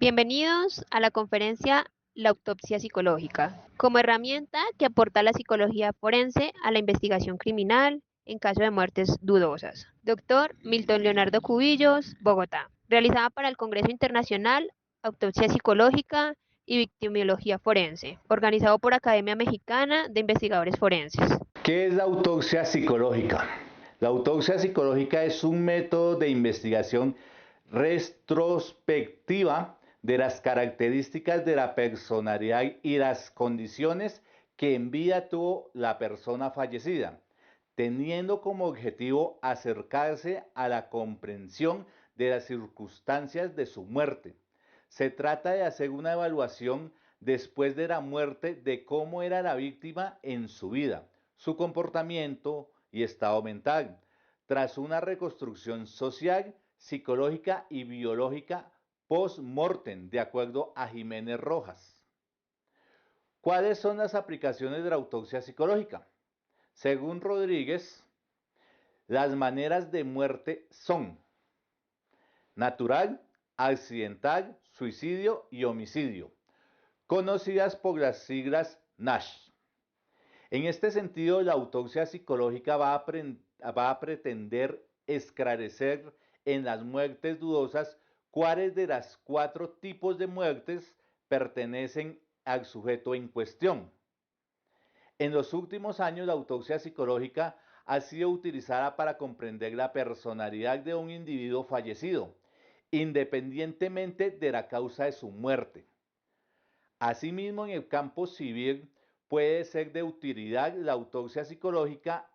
Bienvenidos a la conferencia La autopsia psicológica, como herramienta que aporta la psicología forense a la investigación criminal en caso de muertes dudosas. Doctor Milton Leonardo Cubillos, Bogotá. Realizada para el Congreso Internacional Autopsia Psicológica y Victimología Forense, organizado por Academia Mexicana de Investigadores Forenses. ¿Qué es la autopsia psicológica? La autopsia psicológica es un método de investigación retrospectiva de las características de la personalidad y las condiciones que en vida tuvo la persona fallecida, teniendo como objetivo acercarse a la comprensión de las circunstancias de su muerte. Se trata de hacer una evaluación después de la muerte de cómo era la víctima en su vida, su comportamiento y estado mental, tras una reconstrucción social, psicológica y biológica post-mortem, de acuerdo a Jiménez Rojas. ¿Cuáles son las aplicaciones de la autopsia psicológica? Según Rodríguez, las maneras de muerte son natural, accidental, suicidio y homicidio, conocidas por las siglas NASH. En este sentido, la autopsia psicológica va a pretender esclarecer en las muertes dudosas cuáles de las 4 tipos de muertes pertenecen al sujeto en cuestión. En los últimos años, la autopsia psicológica ha sido utilizada para comprender la personalidad de un individuo fallecido, independientemente de la causa de su muerte. Asimismo, en el campo civil puede ser de utilidad la autopsia psicológica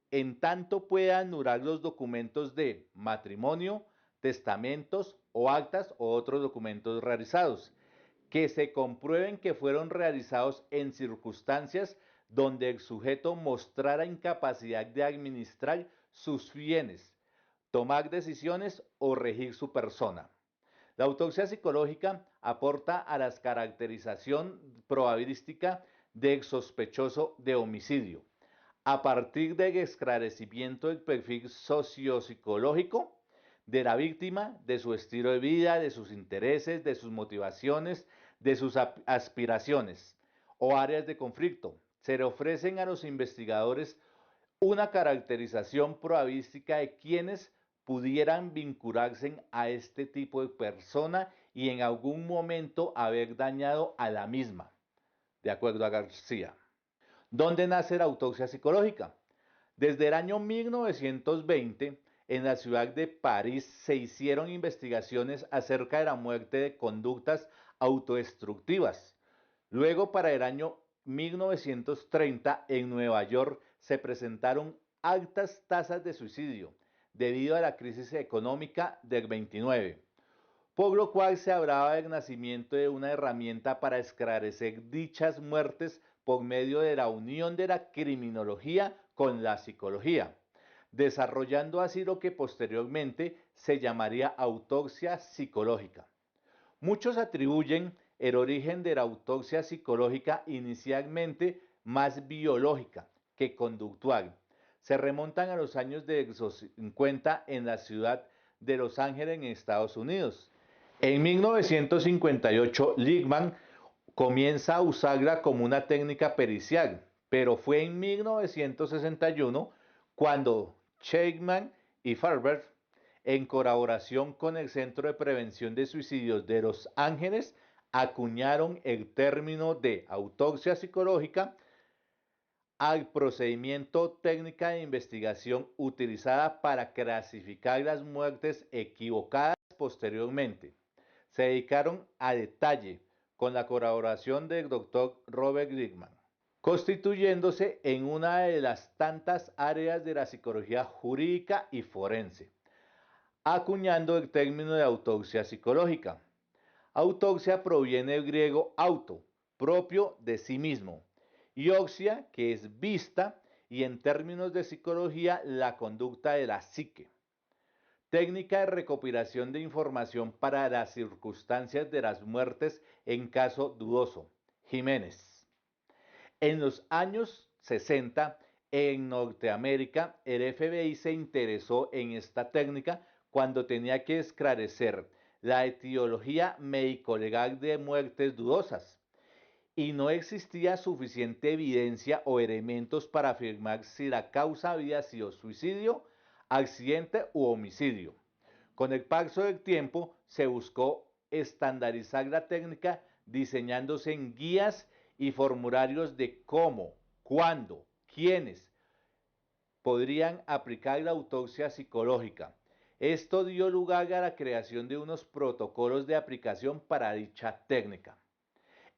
en tanto pueda anular los documentos de matrimonio, testamentos o actas o otros documentos realizados, que se comprueben que fueron realizados en circunstancias donde el sujeto mostrara incapacidad de administrar sus bienes, tomar decisiones o regir su persona. La autopsia psicológica aporta a la caracterización probabilística del sospechoso de homicidio, a partir del esclarecimiento del perfil sociopsicológico de la víctima, de su estilo de vida, de sus intereses, de sus motivaciones, de sus aspiraciones o áreas de conflicto. Se le ofrecen a los investigadores una caracterización probabilística de quienes pudieran vincularse a este tipo de persona y en algún momento haber dañado a la misma, de acuerdo a García. ¿Dónde nace la autopsia psicológica? Desde el año 1920, en la ciudad de París se hicieron investigaciones acerca de la muerte de conductas autodestructivas. Luego, para el año 1930, en Nueva York se presentaron altas tasas de suicidio debido a la crisis económica del 29, por lo cual se hablaba del nacimiento de una herramienta para esclarecer dichas muertes por medio de la unión de la criminología con la psicología, desarrollando así lo que posteriormente se llamaría autopsia psicológica. Muchos atribuyen el origen de la autopsia psicológica inicialmente más biológica que conductual. Se remontan a los años de los 50 en la ciudad de Los Ángeles, en Estados Unidos. En 1958, Liebman comienza a usarla como una técnica pericial, pero fue en 1961 cuando Shakeman y Farber, en colaboración con el Centro de Prevención de Suicidios de Los Ángeles, acuñaron el término de autopsia psicológica al procedimiento técnica de investigación utilizada para clasificar las muertes equivocadas posteriormente. Se dedicaron a detalle con la colaboración del doctor Robert Glickman, constituyéndose en una de las tantas áreas de la psicología jurídica y forense, acuñando el término de autopsia psicológica. Autopsia proviene del griego auto, propio de sí mismo, y oxia, que es vista, y en términos de psicología, la conducta de la psique. Técnica de recopilación de información para las circunstancias de las muertes en caso dudoso. Jiménez. En los años 60, en Norteamérica, el FBI se interesó en esta técnica cuando tenía que esclarecer la etiología médico-legal de muertes dudosas y no existía suficiente evidencia o elementos para afirmar si la causa había sido suicidio, accidente u homicidio. Con el paso del tiempo se buscó estandarizar la técnica diseñándose en guías y formularios de cómo, cuándo, quiénes podrían aplicar la autopsia psicológica. Esto dio lugar a la creación de unos protocolos de aplicación para dicha técnica.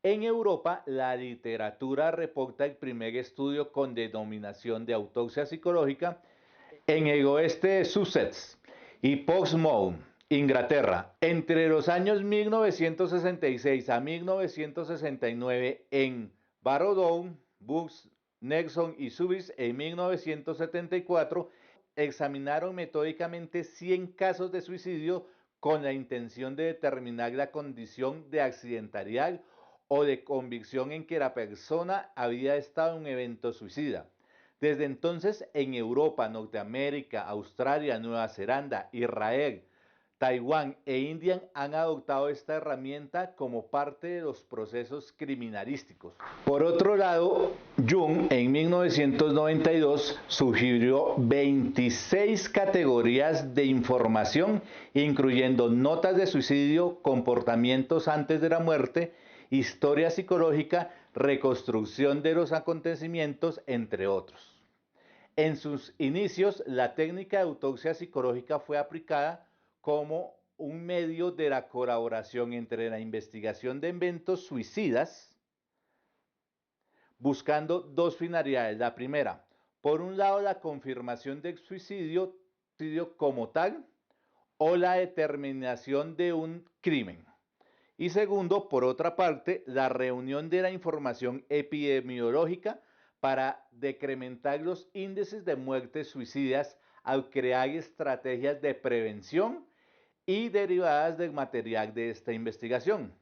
En Europa, la literatura reporta el primer estudio con denominación de autopsia psicológica en el oeste de Sussex y Portsmouth, Inglaterra, entre los años 1966 a 1969 en Barrow, Bucks, Nelson y Subis en 1974 examinaron metódicamente 100 casos de suicidio con la intención de determinar la condición de accidentalidad o de convicción en que la persona había estado en un evento suicida. Desde entonces, en Europa, Norteamérica, Australia, Nueva Zelanda, Israel, Taiwán e India han adoptado esta herramienta como parte de los procesos criminalísticos. Por otro lado, Jung en 1992 sugirió 26 categorías de información, incluyendo notas de suicidio, comportamientos antes de la muerte, historia psicológica, reconstrucción de los acontecimientos, entre otros. En sus inicios, la técnica de autopsia psicológica fue aplicada como un medio de la colaboración entre la investigación de eventos suicidas, buscando dos finalidades. La primera, por un lado, la confirmación del suicidio como tal o la determinación de un crimen. Y segundo, por otra parte, la reunión de la información epidemiológica para decrementar los índices de muertes suicidas al crear estrategias de prevención y derivadas del material de esta investigación.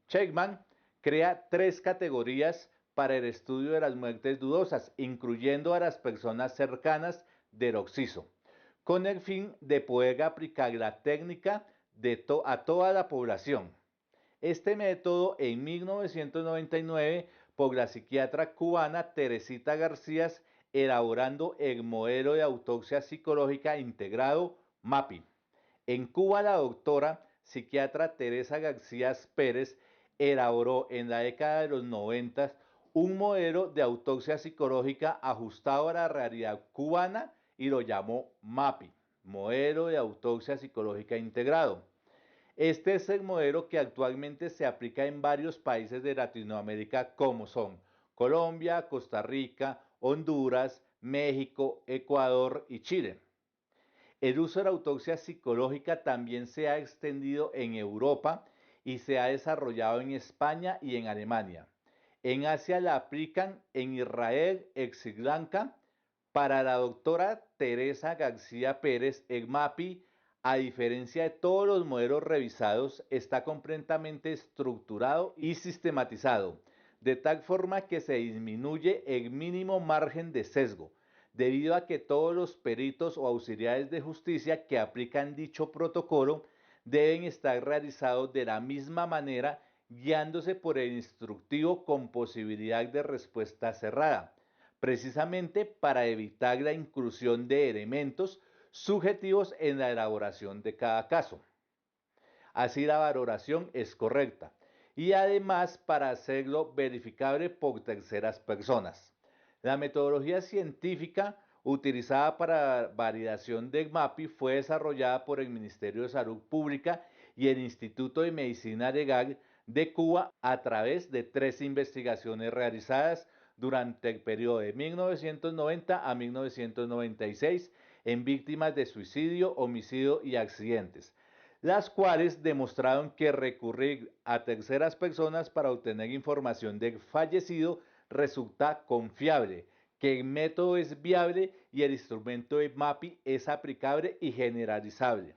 Sheikman crea 3 categorías para el estudio de las muertes dudosas, incluyendo a las personas cercanas del occiso, con el fin de poder aplicar la técnica a toda la población. Este método en 1999 por la psiquiatra cubana Teresita García, elaborando el modelo de autopsia psicológica integrado MAPI. En Cuba, la doctora psiquiatra Teresa García Pérez elaboró en la década de los 90 un modelo de autopsia psicológica ajustado a la realidad cubana y lo llamó MAPI, modelo de autopsia psicológica integrado. Este es el modelo que actualmente se aplica en varios países de Latinoamérica como son Colombia, Costa Rica, Honduras, México, Ecuador y Chile. El uso de la autopsia psicológica también se ha extendido en Europa y se ha desarrollado en España y en Alemania. En Asia la aplican en Israel, en Sri Lanka. Para la doctora Teresa García Pérez, el MAPI, a diferencia de todos los modelos revisados, está completamente estructurado y sistematizado, de tal forma que se disminuye el mínimo margen de sesgo, debido a que todos los peritos o auxiliares de justicia que aplican dicho protocolo deben estar realizados de la misma manera, guiándose por el instructivo con posibilidad de respuesta cerrada, precisamente para evitar la inclusión de elementos subjetivos en la elaboración de cada caso. Así la valoración es correcta y además para hacerlo verificable por terceras personas. La metodología científica utilizada para validación del MAPI fue desarrollada por el Ministerio de Salud Pública y el Instituto de Medicina Legal de Cuba a través de 3 investigaciones realizadas durante el periodo de 1990 a 1996 en víctimas de suicidio, homicidio y accidentes, las cuales demostraron que recurrir a terceras personas para obtener información del fallecido resulta confiable, que el método es viable y el instrumento de MAPI es aplicable y generalizable.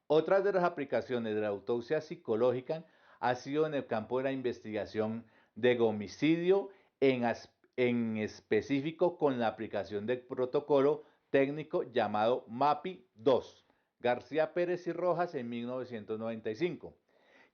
Otras de las aplicaciones de la autopsia psicológica ha sido en el campo de la investigación de homicidio, en específico con la aplicación del protocolo técnico llamado MAPI-2, García Pérez y Rojas en 1995,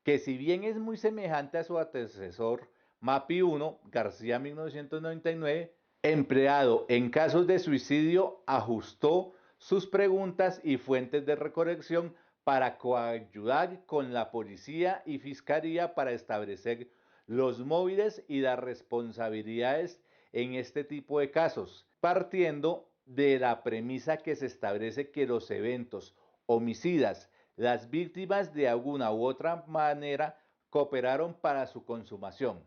que si bien es muy semejante a su antecesor MAPI 1, García 1999, empleado en casos de suicidio, ajustó sus preguntas y fuentes de recolección para coayudar con la policía y fiscalía para establecer los móviles y las responsabilidades en este tipo de casos, partiendo de la premisa que se establece que los eventos homicidas, las víctimas de alguna u otra manera cooperaron para su consumación.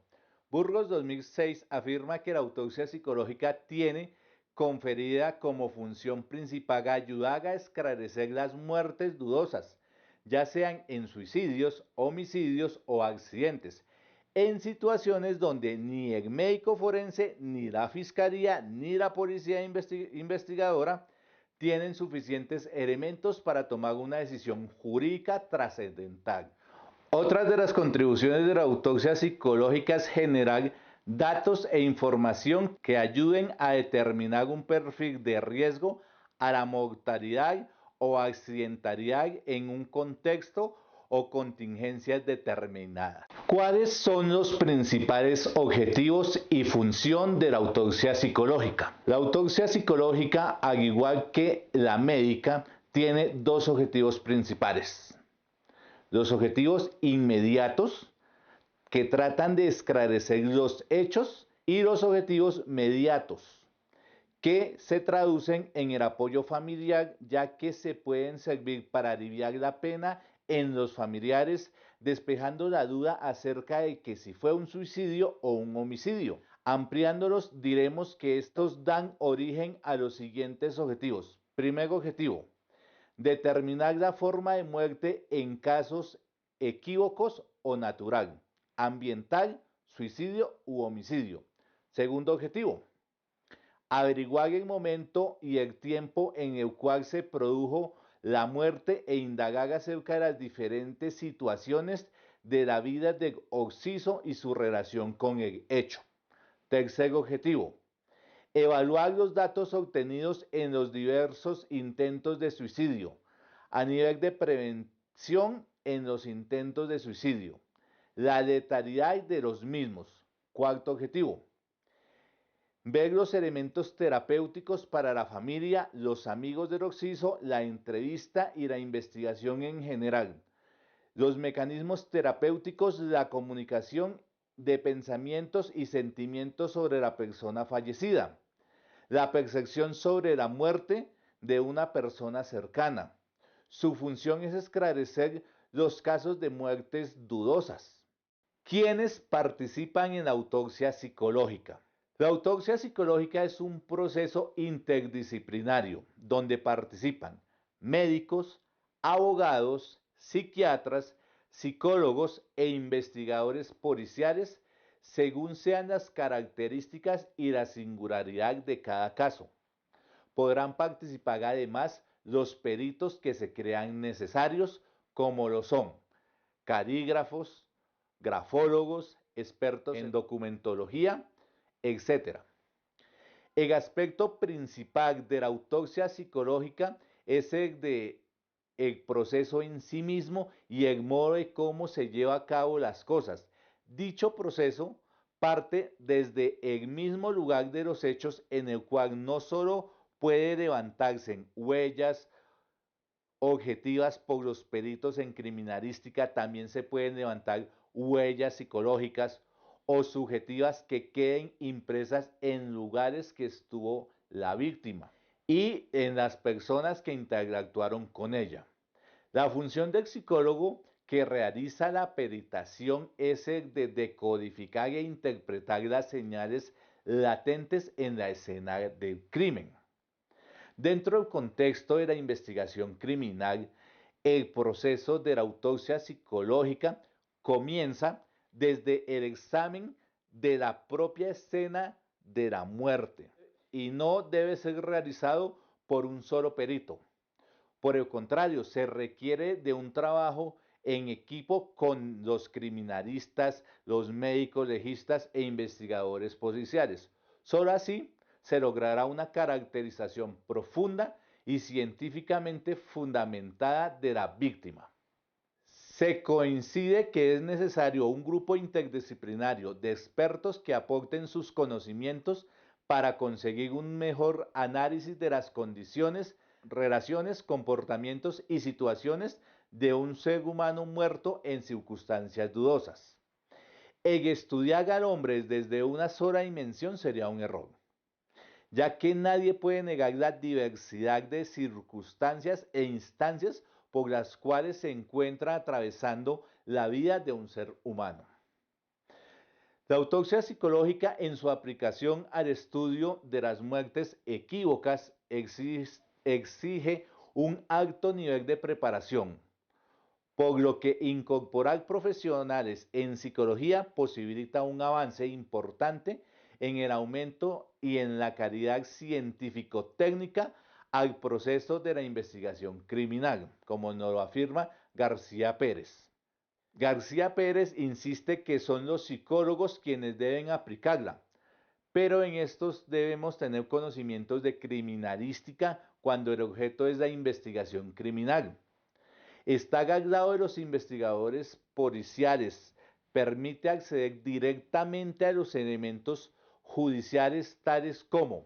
Burgos 2006 afirma que la autopsia psicológica tiene conferida como función principal ayudar a esclarecer las muertes dudosas, ya sean en suicidios, homicidios o accidentes, en situaciones donde ni el médico forense, ni la fiscalía, ni la policía investigadora tienen suficientes elementos para tomar una decisión jurídica trascendental. Otras de las contribuciones de la autopsia psicológica es generar datos e información que ayuden a determinar un perfil de riesgo a la mortalidad o accidentalidad en un contexto o contingencias determinadas. ¿Cuáles son los principales objetivos y función de la autopsia psicológica? La autopsia psicológica, al igual que la médica, tiene dos objetivos principales. Los objetivos inmediatos, que tratan de esclarecer los hechos, y los objetivos mediatos, que se traducen en el apoyo familiar, ya que se pueden servir para aliviar la pena en los familiares, despejando la duda acerca de que si fue un suicidio o un homicidio. Ampliándolos, diremos que estos dan origen a los siguientes objetivos. Primer objetivo: determinar la forma de muerte en casos equívocos o natural, ambiental, suicidio u homicidio. Segundo objetivo: averiguar el momento y el tiempo en el cual se produjo la muerte e indagar acerca de las diferentes situaciones de la vida de occiso y su relación con el hecho. Tercer objetivo: evaluar los datos obtenidos en los diversos intentos de suicidio a nivel de prevención en los intentos de suicidio, la letalidad de los mismos. Cuarto objetivo: ver los elementos terapéuticos para la familia, los amigos del occiso, la entrevista y la investigación en general. Los mecanismos terapéuticos, la comunicación de pensamientos y sentimientos sobre la persona fallecida. La percepción sobre la muerte de una persona cercana. Su función es esclarecer los casos de muertes dudosas. ¿Quiénes participan en la autopsia psicológica? La autopsia psicológica es un proceso interdisciplinario donde participan médicos, abogados, psiquiatras, psicólogos e investigadores policiales según sean las características y la singularidad de cada caso. Podrán participar además los peritos que se crean necesarios, como lo son carígrafos, grafólogos, expertos en documentología, etc. El aspecto principal de la autopsia psicológica es el de el proceso en sí mismo y el modo de cómo se lleva a cabo las cosas. Dicho proceso parte desde el mismo lugar de los hechos, en el cual no solo puede levantarse huellas objetivas por los peritos en criminalística, también se pueden levantar huellas psicológicas o subjetivas que queden impresas en lugares que estuvo la víctima y en las personas que interactuaron con ella. La función del psicólogo que realiza la peritación es el de decodificar e interpretar las señales latentes en la escena del crimen. Dentro del contexto de la investigación criminal, el proceso de la autopsia psicológica comienza desde el examen de la propia escena de la muerte y no debe ser realizado por un solo perito. Por el contrario, se requiere de un trabajo en equipo con los criminalistas, los médicos legistas e investigadores policiales. Solo así se logrará una caracterización profunda y científicamente fundamentada de la víctima. Se coincide que es necesario un grupo interdisciplinario de expertos que aporten sus conocimientos para conseguir un mejor análisis de las condiciones, relaciones, comportamientos y situaciones de un ser humano muerto en circunstancias dudosas. El estudiar al hombre desde una sola dimensión sería un error, ya que nadie puede negar la diversidad de circunstancias e instancias por las cuales se encuentra atravesando la vida de un ser humano. La autopsia psicológica en su aplicación al estudio de las muertes equívocas exige un alto nivel de preparación, por lo que incorporar profesionales en psicología posibilita un avance importante en el aumento y en la calidad científico-técnica al proceso de la investigación criminal, como nos lo afirma García Pérez. García Pérez insiste que son los psicólogos quienes deben aplicarla, pero en estos debemos tener conocimientos de criminalística cuando el objeto es la investigación criminal. Está al lado de los investigadores policiales, permite acceder directamente a los elementos judiciales tales como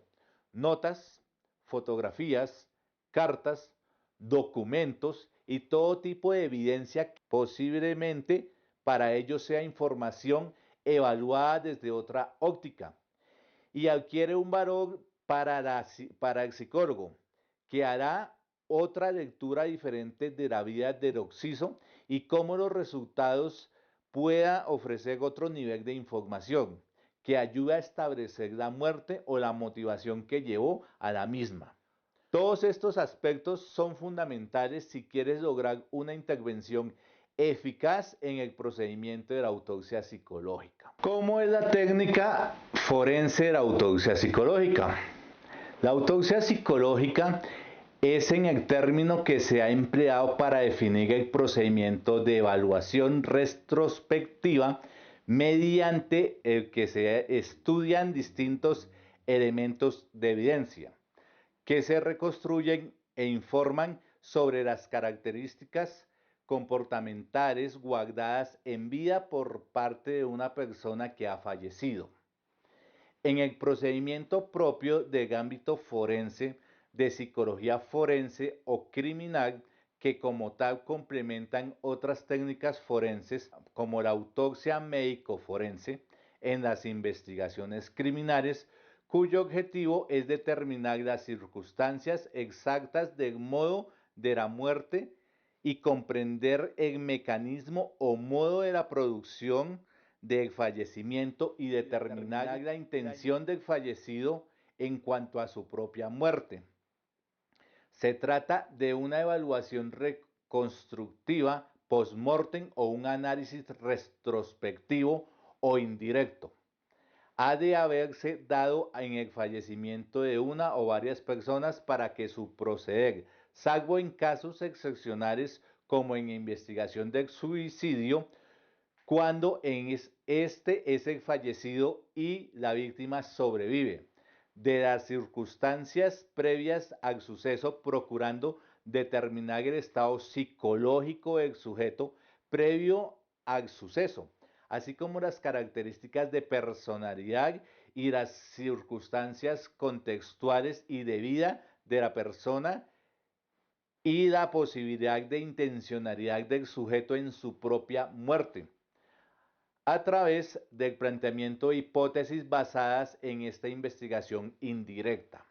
notas, fotografías, cartas, documentos y todo tipo de evidencia que posiblemente para ellos sea información evaluada desde otra óptica y adquiere un valor para el psicólogo, que hará otra lectura diferente de la vida del occiso y cómo los resultados pueda ofrecer otro nivel de información que ayuda a establecer la muerte o la motivación que llevó a la misma. Todos estos aspectos son fundamentales si quieres lograr una intervención eficaz en el procedimiento de la autopsia psicológica. ¿Cómo es la técnica forense de la autopsia psicológica? La autopsia psicológica es en el término que se ha empleado para definir el procedimiento de evaluación retrospectiva mediante el que se estudian distintos elementos de evidencia que se reconstruyen e informan sobre las características comportamentales guardadas en vida por parte de una persona que ha fallecido. En el procedimiento propio del ámbito forense, de psicología forense o criminal, que como tal complementan otras técnicas forenses como la autopsia médico-forense en las investigaciones criminales, cuyo objetivo es determinar las circunstancias exactas del modo de la muerte y comprender el mecanismo o modo de la producción del fallecimiento y determinar la intención del fallecido en cuanto a su propia muerte. Se trata de una evaluación reconstructiva post-mortem o un análisis retrospectivo o indirecto. Ha de haberse dado en el fallecimiento de una o varias personas para que su proceder, salvo en casos excepcionales como en investigación de suicidio, cuando este es el fallecido y la víctima sobrevive, de las circunstancias previas al suceso, procurando determinar el estado psicológico del sujeto previo al suceso, así como las características de personalidad y las circunstancias contextuales y de vida de la persona y la posibilidad de intencionalidad del sujeto en su propia muerte, a través del planteamiento de hipótesis basadas en esta investigación indirecta.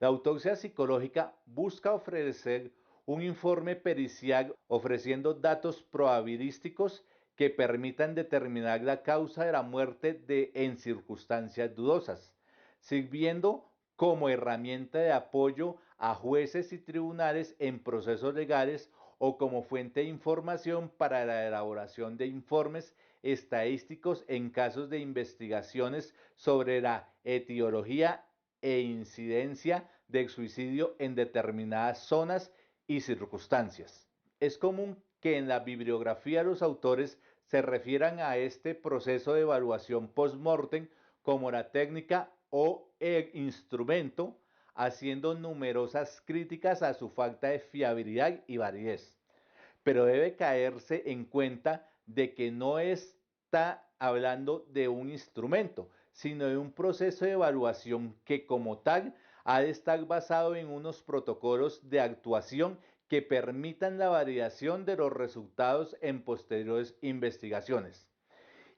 La autopsia psicológica busca ofrecer un informe pericial ofreciendo datos probabilísticos que permitan determinar la causa de la muerte en circunstancias dudosas, sirviendo como herramienta de apoyo a jueces y tribunales en procesos legales o como fuente de información para la elaboración de informes estadísticos en casos de investigaciones sobre la etiología e incidencia del suicidio en determinadas zonas y circunstancias. Es común que en la bibliografía los autores se refieran a este proceso de evaluación post-mortem como la técnica o el instrumento haciendo numerosas críticas a su falta de fiabilidad y validez. Pero debe caerse en cuenta de que no está hablando de un instrumento, sino de un proceso de evaluación que como tal ha de estar basado en unos protocolos de actuación que permitan la validación de los resultados en posteriores investigaciones.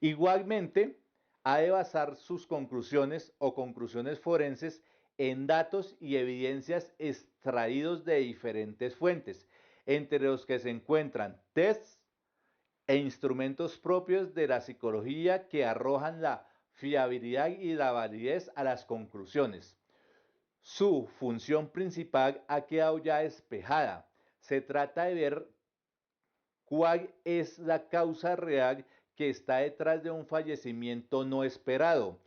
Igualmente, ha de basar sus conclusiones o conclusiones forenses en datos y evidencias extraídos de diferentes fuentes, entre los que se encuentran tests e instrumentos propios de la psicología que arrojan la fiabilidad y la validez a las conclusiones. Su función principal ha quedado ya despejada. Se trata de ver cuál es la causa real que está detrás de un fallecimiento no esperado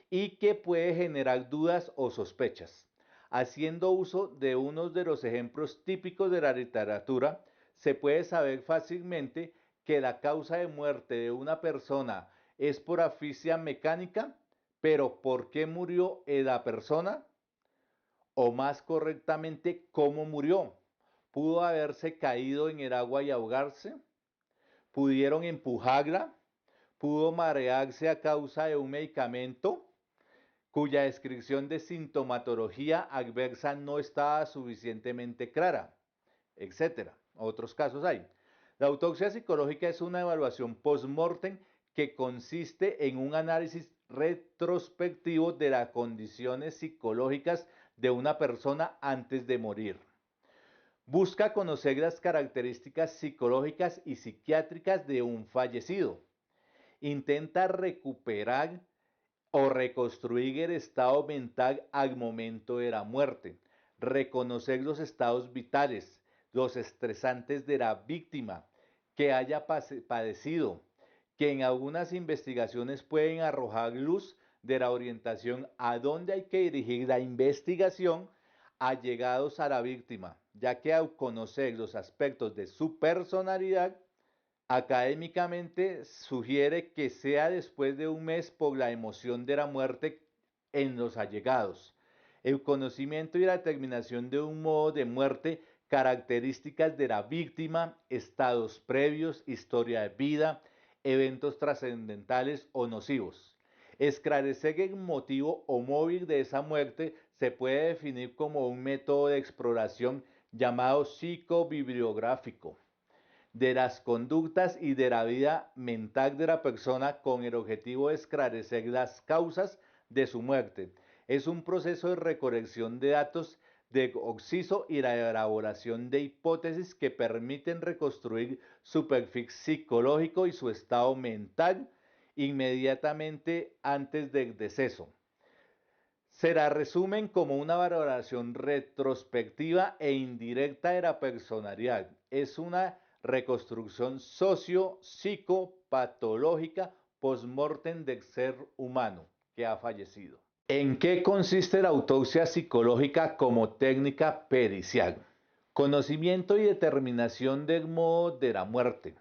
y que puede generar dudas o sospechas. Haciendo uso de uno de los ejemplos típicos de la literatura, se puede saber fácilmente que la causa de muerte de una persona es por asfixia mecánica, pero ¿por qué murió la persona? O más correctamente, ¿cómo murió? ¿Pudo haberse caído en el agua y ahogarse? ¿Pudieron empujarla? ¿Pudo marearse a causa de un medicamento cuya descripción de sintomatología adversa no estaba suficientemente clara, etcétera? Otros casos hay. La autopsia psicológica es una evaluación post-mortem que consiste en un análisis retrospectivo de las condiciones psicológicas de una persona antes de morir. Busca conocer las características psicológicas y psiquiátricas de un fallecido. Intenta recuperar o reconstruir el estado mental al momento de la muerte, reconocer los estados vitales, los estresantes de la víctima que haya padecido, que en algunas investigaciones pueden arrojar luz de la orientación a dónde hay que dirigir la investigación allegados a la víctima, ya que al conocer los aspectos de su personalidad, académicamente sugiere que sea después de un mes por la emoción de la muerte en los allegados. El conocimiento y la terminación de un modo de muerte, características de la víctima, estados previos, historia de vida, eventos trascendentales o nocivos. Esclarecer el motivo o móvil de esa muerte se puede definir como un método de exploración llamado psicobibliográfico de las conductas y de la vida mental de la persona con el objetivo de esclarecer las causas de su muerte. Es un proceso de recolección de datos de occiso y la elaboración de hipótesis que permiten reconstruir su perfil psicológico y su estado mental inmediatamente antes del deceso. Se la resumen como una valoración retrospectiva e indirecta de la personalidad. Es una reconstrucción socio-psicopatológica post-mortem del ser humano que ha fallecido. ¿En qué consiste la autopsia psicológica como técnica pericial? Conocimiento y determinación del modo de la muerte.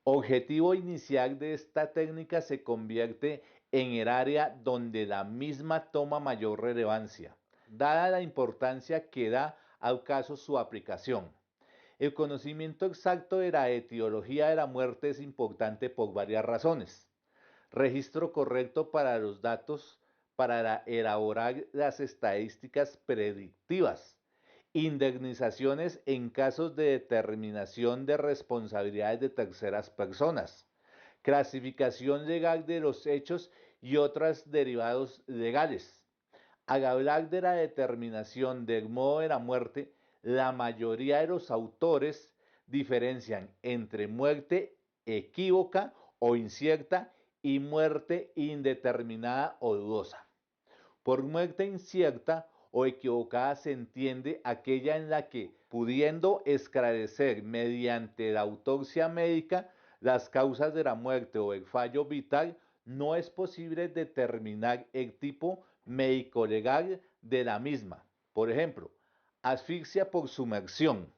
Objetivo inicial de esta técnica se convierte en el área donde la misma toma mayor relevancia, dada la importancia que da al caso su aplicación. El conocimiento exacto de la etiología de la muerte es importante por varias razones. Registro correcto para los datos para elaborar las estadísticas predictivas. Indemnizaciones en casos de determinación de responsabilidades de terceras personas. Clasificación legal de los hechos y otros derivados legales. Al hablar de la determinación del modo de la muerte, la mayoría de los autores diferencian entre muerte equívoca o incierta y muerte indeterminada o dudosa. Por muerte incierta o equivocada se entiende aquella en la que, pudiendo esclarecer mediante la autopsia médica las causas de la muerte o el fallo vital, no es posible determinar el tipo médico-legal de la misma. Por ejemplo, asfixia por sumersión,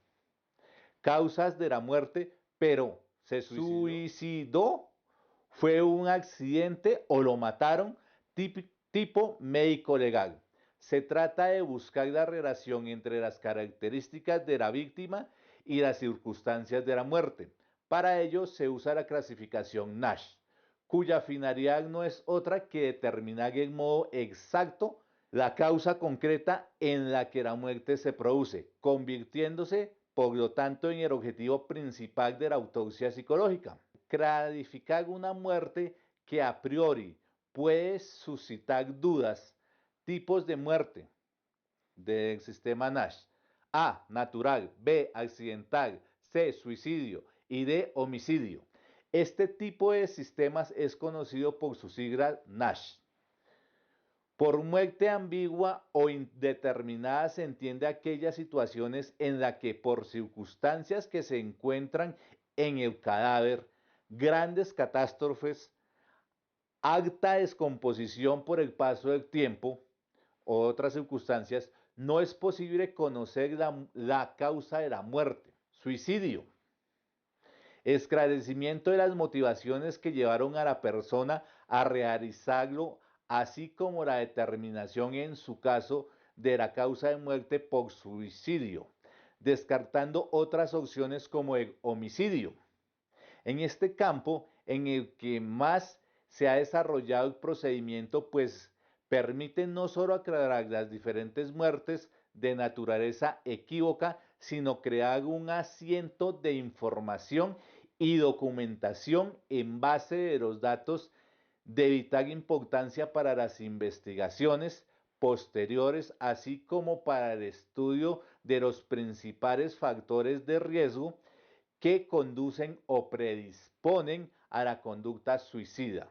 causas de la muerte, pero ¿se suicidó? ¿Fue un accidente o lo mataron? Tipo médico legal. Se trata de buscar la relación entre las características de la víctima y las circunstancias de la muerte. Para ello se usa la clasificación Nash, cuya finalidad no es otra que determinar en modo exacto la causa concreta en la que la muerte se produce, convirtiéndose, por lo tanto, en el objetivo principal de la autopsia psicológica. Clarificar una muerte que a priori puede suscitar dudas. Tipos de muerte del sistema Nash: A, natural; B, accidental; C, suicidio; y D, homicidio. Este tipo de sistemas es conocido por su sigla Nash. Por muerte ambigua o indeterminada se entiende aquellas situaciones en las que, por circunstancias que se encuentran en el cadáver, grandes catástrofes, alta descomposición por el paso del tiempo o otras circunstancias, no es posible conocer la causa de la muerte. Suicidio: esclarecimiento de las motivaciones que llevaron a la persona a realizarlo, así como la determinación en su caso de la causa de muerte por suicidio, descartando otras opciones como el homicidio. En este campo en el que más se ha desarrollado el procedimiento, pues permite no solo aclarar las diferentes muertes de naturaleza equívoca, sino crear un asiento de información y documentación en base de los datos de vital importancia para las investigaciones posteriores, así como para el estudio de los principales factores de riesgo que conducen o predisponen a la conducta suicida,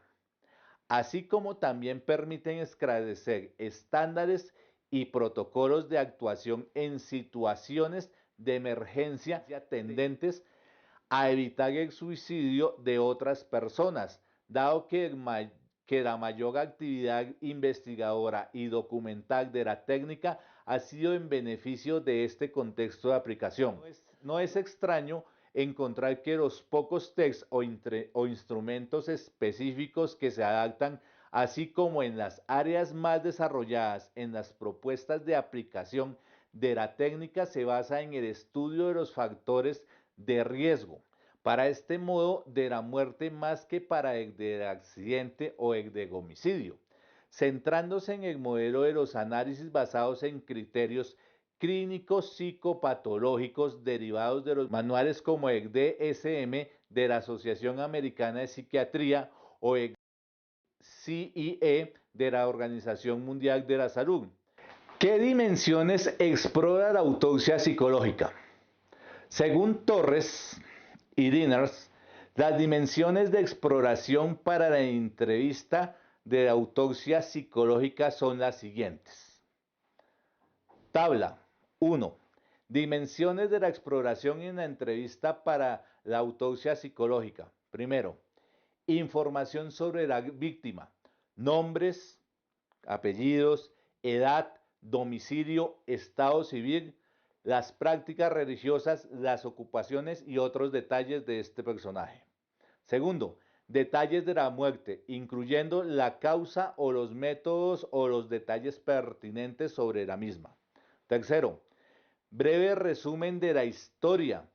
así como también permiten esclarecer estándares y protocolos de actuación en situaciones de emergencia tendentes a evitar el suicidio de otras personas, dado que la mayor actividad investigadora y documental de la técnica ha sido en beneficio de este contexto de aplicación. No es extraño encontrar que los pocos textos o instrumentos específicos que se adaptan, así como en las áreas más desarrolladas en las propuestas de aplicación de la técnica, se basa en el estudio de los factores de riesgo para este modo de la muerte más que para el del accidente o el del homicidio, centrándose en el modelo de los análisis basados en criterios clínicos psicopatológicos derivados de los manuales como el DSM de la Asociación Americana de Psiquiatría o el CIE de la Organización Mundial de la Salud. ¿Qué dimensiones explora la autopsia psicológica? Según Torres y Diners, las dimensiones de exploración para la entrevista de la autopsia psicológica son las siguientes. Tabla 1. Dimensiones de la exploración en la entrevista para la autopsia psicológica. Primero, información sobre la víctima: nombres, apellidos, edad, domicilio, estado civil, las prácticas religiosas, las ocupaciones y otros detalles de este personaje. Segundo, detalles de la muerte, incluyendo la causa o los métodos o los detalles pertinentes sobre la misma. Tercero, breve resumen de la historia: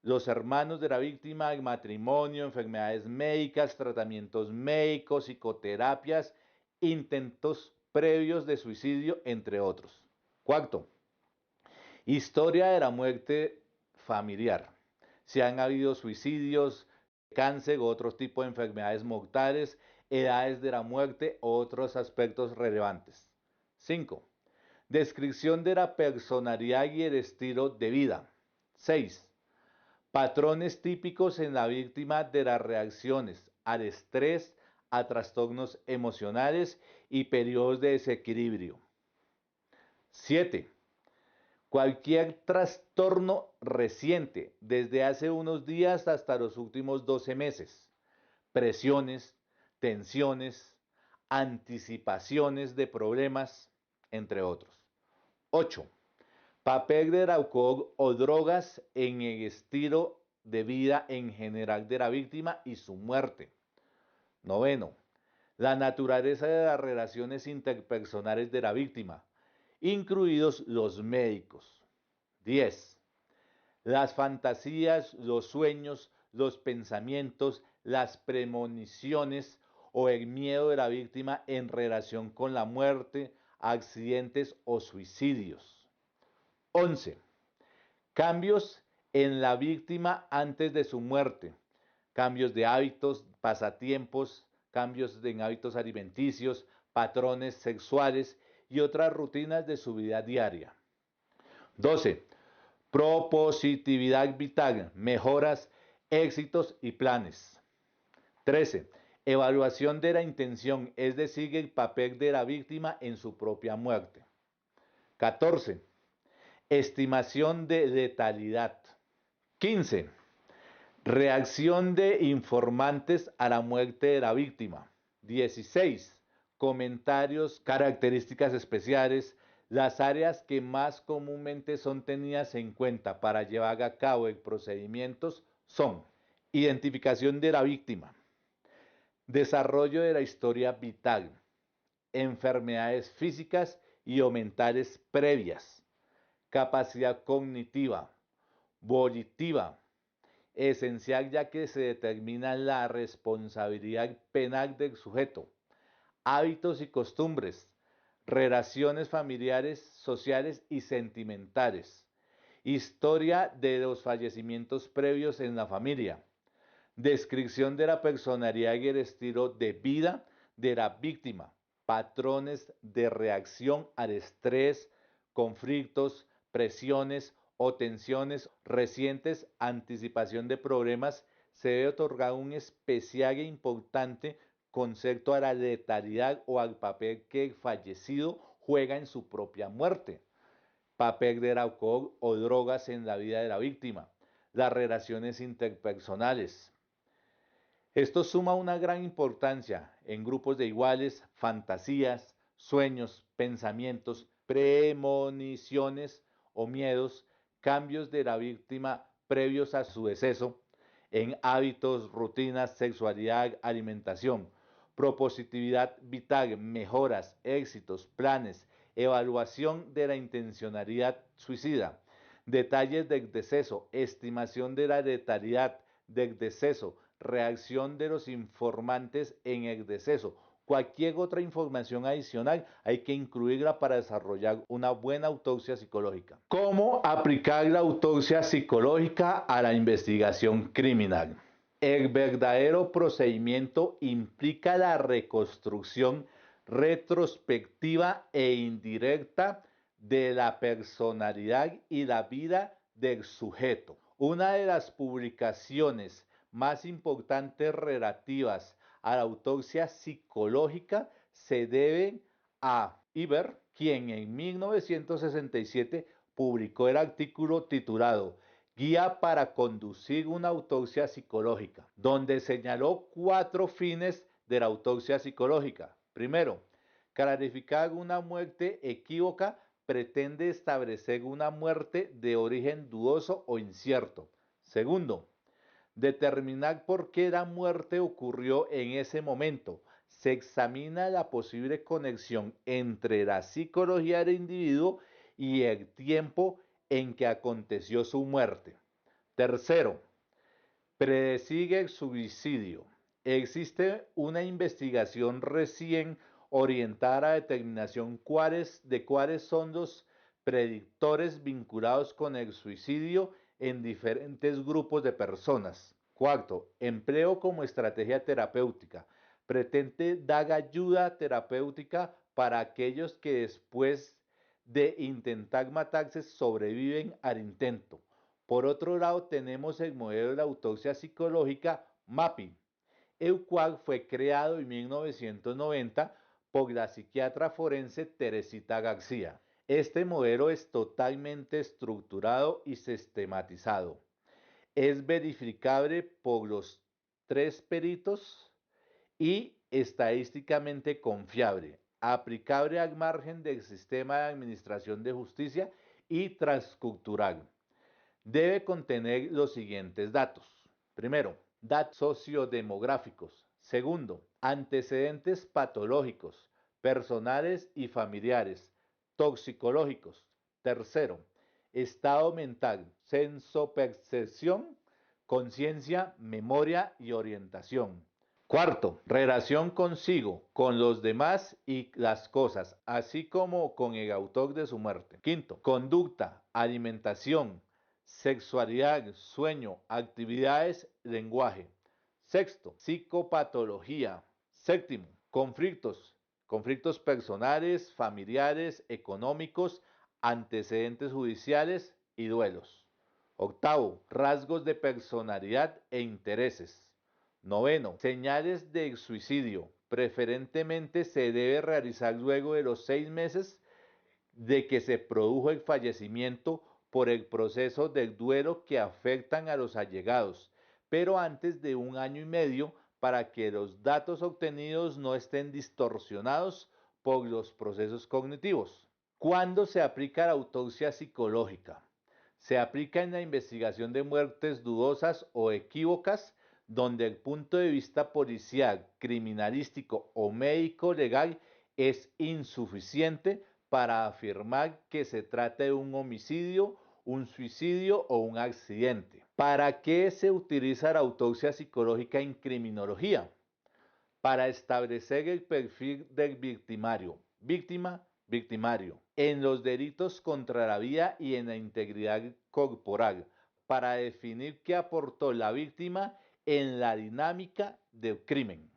los hermanos de la víctima, el matrimonio, enfermedades médicas, tratamientos médicos, psicoterapias, intentos previos de suicidio, entre otros. Cuarto, historia de la muerte familiar: si han habido suicidios, cáncer u otro tipo de enfermedades mortales, edades de la muerte u otros aspectos relevantes. 5. Descripción de la personalidad y el estilo de vida. 6. Patrones típicos en la víctima de las reacciones al estrés, a trastornos emocionales y periodos de desequilibrio. 7. Cualquier trastorno reciente, desde hace unos días hasta los últimos 12 meses. Presiones, tensiones, anticipaciones de problemas, entre otros. 8. Papel del alcohol o drogas en el estilo de vida en general de la víctima y su muerte. 9. La naturaleza de las relaciones interpersonales de la víctima: incluidos los médicos. 10. Las fantasías, los sueños, los pensamientos, las premoniciones o el miedo de la víctima en relación con la muerte, accidentes o suicidios. 11. Cambios en la víctima antes de su muerte. Cambios de hábitos, pasatiempos, cambios en hábitos alimenticios, patrones sexuales y otras rutinas de su vida diaria. 12. Propositividad vital, mejoras, éxitos y planes. 13. Evaluación de la intención, es decir, el papel de la víctima en su propia muerte. 14. Estimación de letalidad. 15. Reacción de informantes a la muerte de la víctima. 16. Comentarios, características especiales, las áreas que más comúnmente son tenidas en cuenta para llevar a cabo el procedimientos son: identificación de la víctima, desarrollo de la historia vital, enfermedades físicas y o mentales previas, capacidad cognitiva, volitiva, esencial ya que se determina la responsabilidad penal del sujeto, hábitos y costumbres, relaciones familiares, sociales y sentimentales, historia de los fallecimientos previos en la familia, descripción de la personalidad y el estilo de vida de la víctima, patrones de reacción al estrés, conflictos, presiones o tensiones recientes, anticipación de problemas. Se debe otorgar un especial e importante concepto a la letalidad o al papel que el fallecido juega en su propia muerte, papel del alcohol o drogas en la vida de la víctima, las relaciones interpersonales. Esto suma una gran importancia en grupos de iguales, fantasías, sueños, pensamientos, premoniciones o miedos, cambios de la víctima previos a su deceso, en hábitos, rutinas, sexualidad, alimentación, propositividad vital, mejoras, éxitos, planes, evaluación de la intencionalidad suicida, detalles del deceso, estimación de la letalidad del deceso, reacción de los informantes en el deceso. Cualquier otra información adicional hay que incluirla para desarrollar una buena autopsia psicológica. ¿Cómo aplicar la autopsia psicológica a la investigación criminal? El verdadero procedimiento implica la reconstrucción retrospectiva e indirecta de la personalidad y la vida del sujeto. Una de las publicaciones más importantes relativas a la autopsia psicológica se deben a Iber, quien en 1967 publicó el artículo titulado Guía para conducir una autopsia psicológica, donde señaló 4 fines de la autopsia psicológica. Primero, clarificar una muerte equívoca pretende establecer una muerte de origen dudoso o incierto. Segundo, determinar por qué la muerte ocurrió en ese momento. Se examina la posible conexión entre la psicología del individuo y el tiempo en que aconteció su muerte. Tercero, predecir el suicidio. Existe una investigación recién orientada a la determinación de cuáles son los predictores vinculados con el suicidio en diferentes grupos de personas. Cuarto, empleo como estrategia terapéutica. Pretende dar ayuda terapéutica para aquellos que después de intentar matarse sobreviven al intento. Por otro lado, tenemos el modelo de la autopsia psicológica MAPI, el cual fue creado en 1990 por la psiquiatra forense Teresita García. Este modelo es totalmente estructurado y sistematizado. Es verificable por los 3 peritos y estadísticamente confiable, aplicable al margen del sistema de administración de justicia y transcultural. Debe contener los siguientes datos. Primero, datos sociodemográficos. Segundo, antecedentes patológicos, personales y familiares. toxicológicos. Tercero, estado mental, sensopercepción, conciencia, memoria y orientación. Cuarto, relación consigo, con los demás y las cosas, así como con el autor de su muerte. Quinto, conducta, alimentación, sexualidad, sueño, actividades, lenguaje. Sexto, psicopatología. Séptimo, conflictos personales, familiares, económicos, antecedentes judiciales y duelos. Octavo, rasgos de personalidad e intereses. Noveno, señales de suicidio. Preferentemente se debe realizar luego de los 6 meses de que se produjo el fallecimiento por el proceso del duelo que afectan a los allegados, pero antes de 1 año y medio para que los datos obtenidos no estén distorsionados por los procesos cognitivos. ¿Cuándo se aplica la autopsia psicológica? Se aplica en la investigación de muertes dudosas o equívocas, donde el punto de vista policial, criminalístico o médico legal es insuficiente para afirmar que se trata de un homicidio, un suicidio o un accidente. ¿Para qué se utiliza la autopsia psicológica en criminología? Para establecer el perfil del victimario, víctima, victimario, en los delitos contra la vida y en la integridad corporal, para definir qué aportó la víctima en la dinámica del crimen.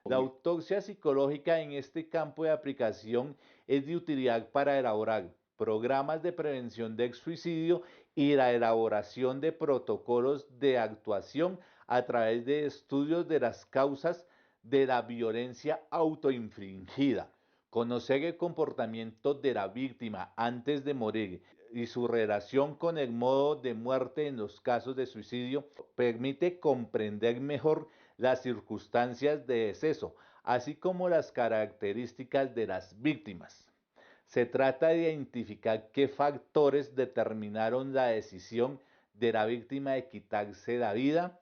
La autopsia psicológica en este campo de aplicación es de utilidad para elaborar programas de prevención del suicidio y la elaboración de protocolos de actuación a través de estudios de las causas de la violencia autoinfligida. Conocer el comportamiento de la víctima antes de morir y su relación con el modo de muerte en los casos de suicidio permite comprender mejor las circunstancias de deceso, así como las características de las víctimas. Se trata de identificar qué factores determinaron la decisión de la víctima de quitarse la vida,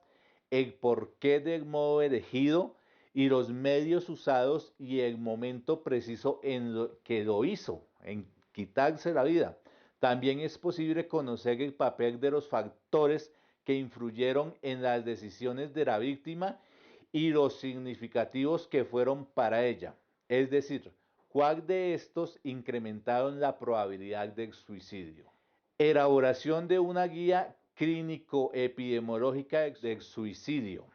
el porqué del modo elegido y los medios usados y el momento preciso en que lo hizo, en quitarse la vida. También es posible conocer el papel de los factores que influyeron en las decisiones de la víctima y los significativos que fueron para ella. Es decir, cuál de estos incrementaron la probabilidad del suicidio. Elaboración de una guía clínico-epidemiológica del suicidio.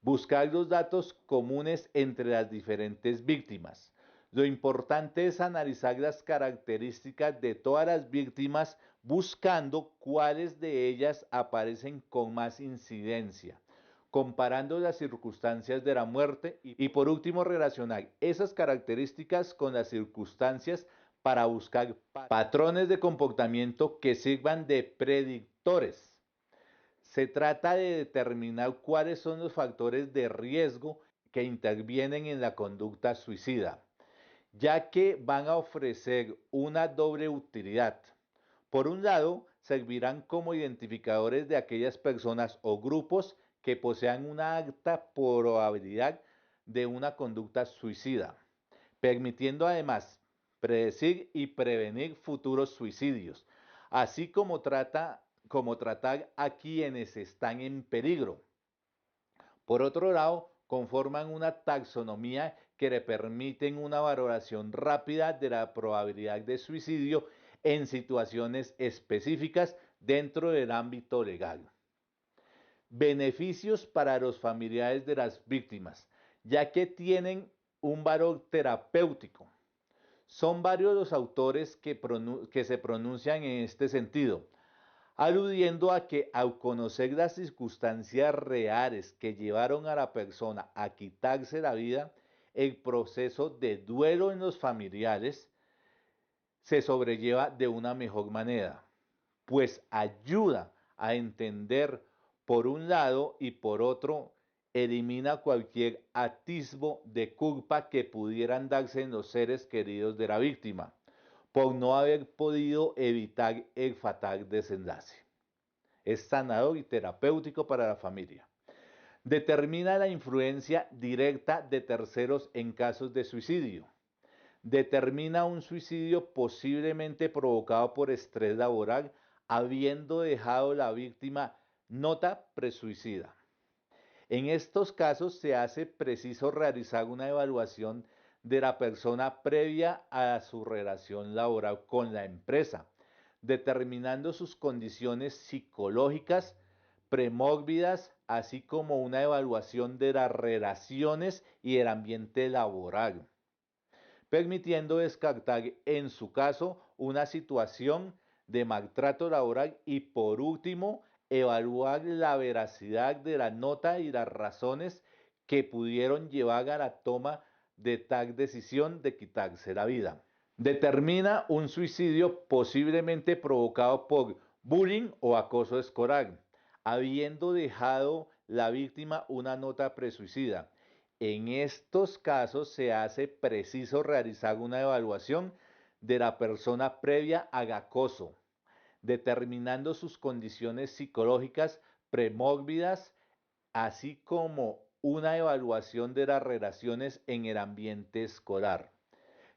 Buscar los datos comunes entre las diferentes víctimas. Lo importante es analizar las características de todas las víctimas buscando cuáles de ellas aparecen con más incidencia, comparando las circunstancias de la muerte y por último relacionar esas características con las circunstancias para buscar patrones de comportamiento que sirvan de predictores. Se trata de determinar cuáles son los factores de riesgo que intervienen en la conducta suicida, ya que van a ofrecer una doble utilidad. Por un lado, servirán como identificadores de aquellas personas o grupos que posean una alta probabilidad de una conducta suicida, permitiendo además predecir y prevenir futuros suicidios, así como tratar a quienes están en peligro. Por otro lado, conforman una taxonomía que le permiten una valoración rápida de la probabilidad de suicidio en situaciones específicas dentro del ámbito legal. Beneficios para los familiares de las víctimas, ya que tienen un valor terapéutico. Son varios los autores que se pronuncian en este sentido, aludiendo a que al conocer las circunstancias reales que llevaron a la persona a quitarse la vida, el proceso de duelo en los familiares se sobrelleva de una mejor manera, pues ayuda a entender por un lado y por otro elimina cualquier atisbo de culpa que pudieran darse en los seres queridos de la víctima por no haber podido evitar el fatal desenlace. Es sanador y terapéutico para la familia. Determina la influencia directa de terceros en casos de suicidio. Determina un suicidio posiblemente provocado por estrés laboral, habiendo dejado la víctima nota presuicida. En estos casos se hace preciso realizar una evaluación de la persona previa a su relación laboral con la empresa, determinando sus condiciones psicológicas premórbidas, así como una evaluación de las relaciones y el ambiente laboral, permitiendo descartar en su caso una situación de maltrato laboral y por último evaluar la veracidad de la nota y las razones que pudieron llevar a la toma de tal decisión de quitarse la vida. Determina un suicidio posiblemente provocado por bullying o acoso escolar, habiendo dejado la víctima una nota presuicida. En estos casos se hace preciso realizar una evaluación de la persona previa al acoso, determinando sus condiciones psicológicas premórbidas, así como una evaluación de las relaciones en el ambiente escolar,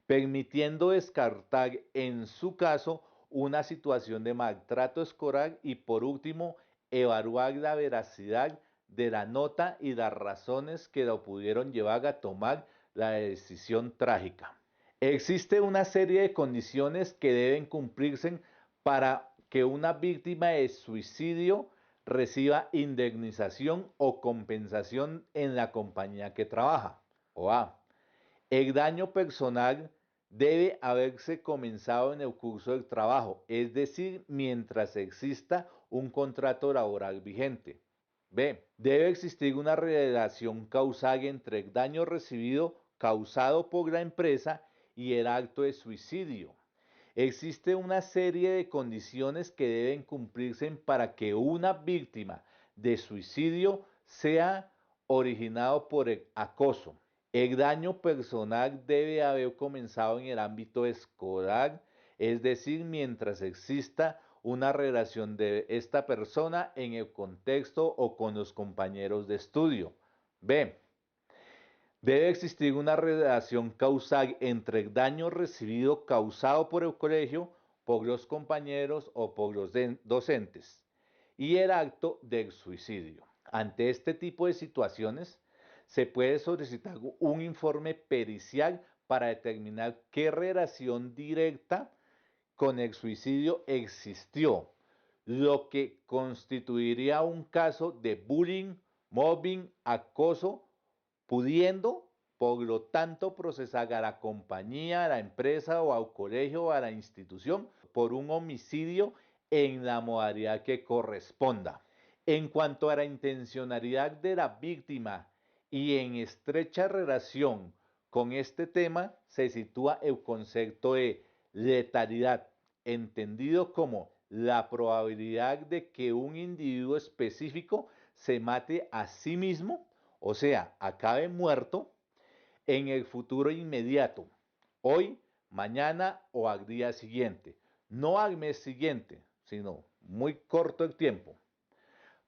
permitiendo descartar en su caso una situación de maltrato escolar y por último evaluar la veracidad de la nota y las razones que lo pudieron llevar a tomar la decisión trágica. Existe una serie de condiciones que deben cumplirse para que una víctima de suicidio reciba indemnización o compensación en la compañía que trabaja. O A. El daño personal debe haberse comenzado en el curso del trabajo, es decir, mientras exista un contrato laboral vigente. B. Debe existir una relación causal entre el daño recibido causado por la empresa y el acto de suicidio. Existe una serie de condiciones que deben cumplirse para que una víctima de suicidio sea originado por el acoso. El daño personal debe haber comenzado en el ámbito escolar, es decir, mientras exista una relación de esta persona en el contexto o con los compañeros de estudio. B. Debe existir una relación causal entre el daño recibido causado por el colegio, por los compañeros o por los docentes y el acto del suicidio. Ante este tipo de situaciones, se puede solicitar un informe pericial para determinar qué relación directa con el suicidio existió, lo que constituiría un caso de bullying, mobbing, acoso, pudiendo, por lo tanto, procesar a la compañía, a la empresa o al colegio o a la institución por un homicidio en la modalidad que corresponda. En cuanto a la intencionalidad de la víctima y en estrecha relación con este tema, se sitúa el concepto de letalidad, entendido como la probabilidad de que un individuo específico se mate a sí mismo, o sea, acabe muerto en el futuro inmediato, hoy, mañana o al día siguiente, no al mes siguiente, sino muy corto el tiempo.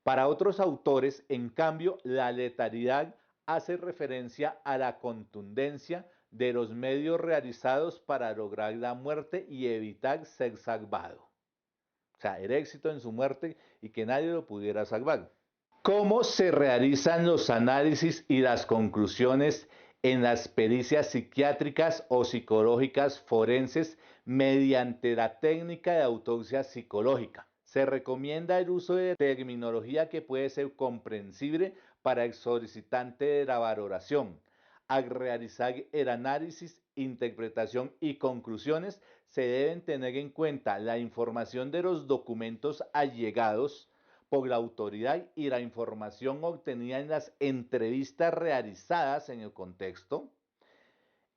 Para otros autores, en cambio, la letalidad hace referencia a la contundencia de los medios realizados para lograr la muerte y evitar ser salvado. O sea, el éxito en su muerte y que nadie lo pudiera salvar. ¿Cómo se realizan los análisis y las conclusiones en las pericias psiquiátricas o psicológicas forenses mediante la técnica de autopsia psicológica? Se recomienda el uso de terminología que puede ser comprensible para el solicitante de la valoración. Al realizar el análisis, interpretación y conclusiones, se deben tener en cuenta la información de los documentos allegados por la autoridad y la información obtenida en las entrevistas realizadas en el contexto.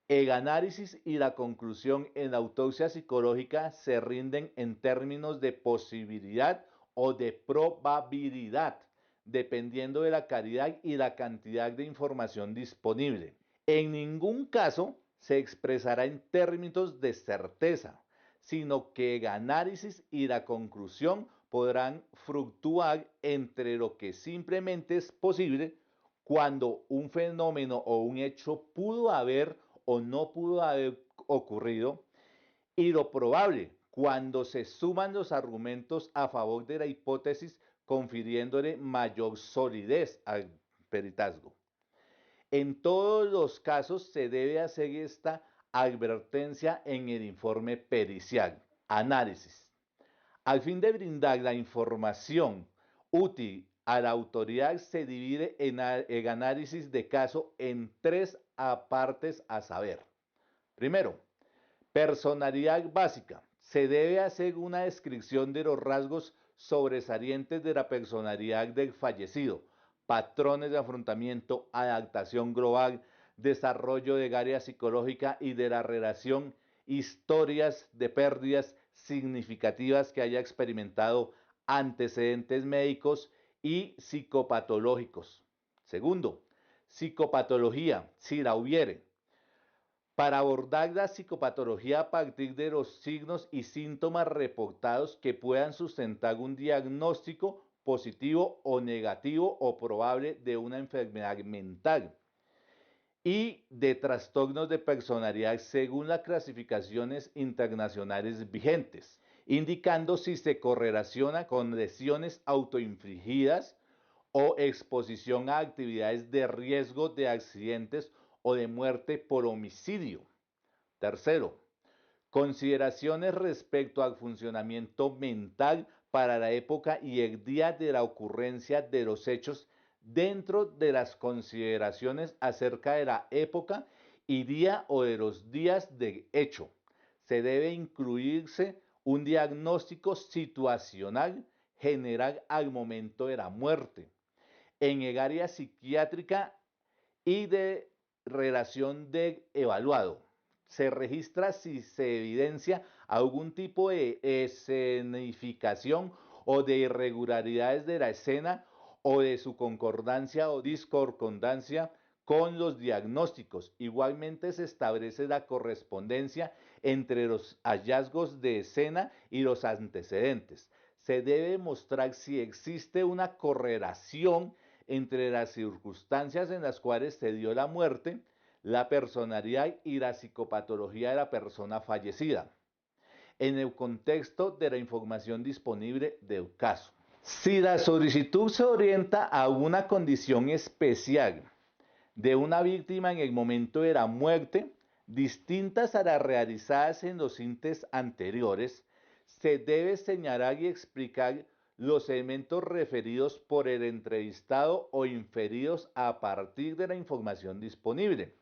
El análisis y la conclusión en la autopsia psicológica se rinden en términos de posibilidad o de probabilidad, dependiendo de la calidad y la cantidad de información disponible. En ningún caso se expresará en términos de certeza, sino que el análisis y la conclusión podrán fluctuar entre lo que simplemente es posible cuando un fenómeno o un hecho pudo haber o no pudo haber ocurrido y lo probable cuando se suman los argumentos a favor de la hipótesis, confiriéndole mayor solidez al peritazgo. En todos los casos se debe hacer esta advertencia en el informe pericial. Análisis. Al fin de brindar la información útil a la autoridad, se divide el análisis de caso en tres partes a saber. Primero, personalidad básica. Se debe hacer una descripción de los rasgos sobresalientes de la personalidad del fallecido, patrones de afrontamiento, adaptación global, desarrollo de área psicológica y de la relación, historias de pérdidas significativas que haya experimentado, antecedentes médicos y psicopatológicos. Segundo, psicopatología, si la hubiere. Para abordar la psicopatología a partir de los signos y síntomas reportados que puedan sustentar un diagnóstico positivo o negativo o probable de una enfermedad mental y de trastornos de personalidad según las clasificaciones internacionales vigentes, indicando si se correlaciona con lesiones autoinfligidas o exposición a actividades de riesgo de accidentes o de muerte por homicidio. Tercero, consideraciones respecto al funcionamiento mental para la época y el día de la ocurrencia de los hechos dentro de las consideraciones acerca de la época y día o de los días de hecho. Se debe incluirse un diagnóstico situacional general al momento de la muerte. En el área psiquiátrica y de relación de evaluado. Se registra si se evidencia algún tipo de escenificación o de irregularidades de la escena o de su concordancia o discordancia con los diagnósticos. Igualmente se establece la correspondencia entre los hallazgos de escena y los antecedentes. Se debe mostrar si existe una correlación entre las circunstancias en las cuales se dio la muerte, la personalidad y la psicopatología de la persona fallecida, en el contexto de la información disponible del caso. Si la solicitud se orienta a una condición especial de una víctima en el momento de la muerte, distintas a las realizadas en los ínteres anteriores, se debe señalar y explicar los elementos referidos por el entrevistado o inferidos a partir de la información disponible,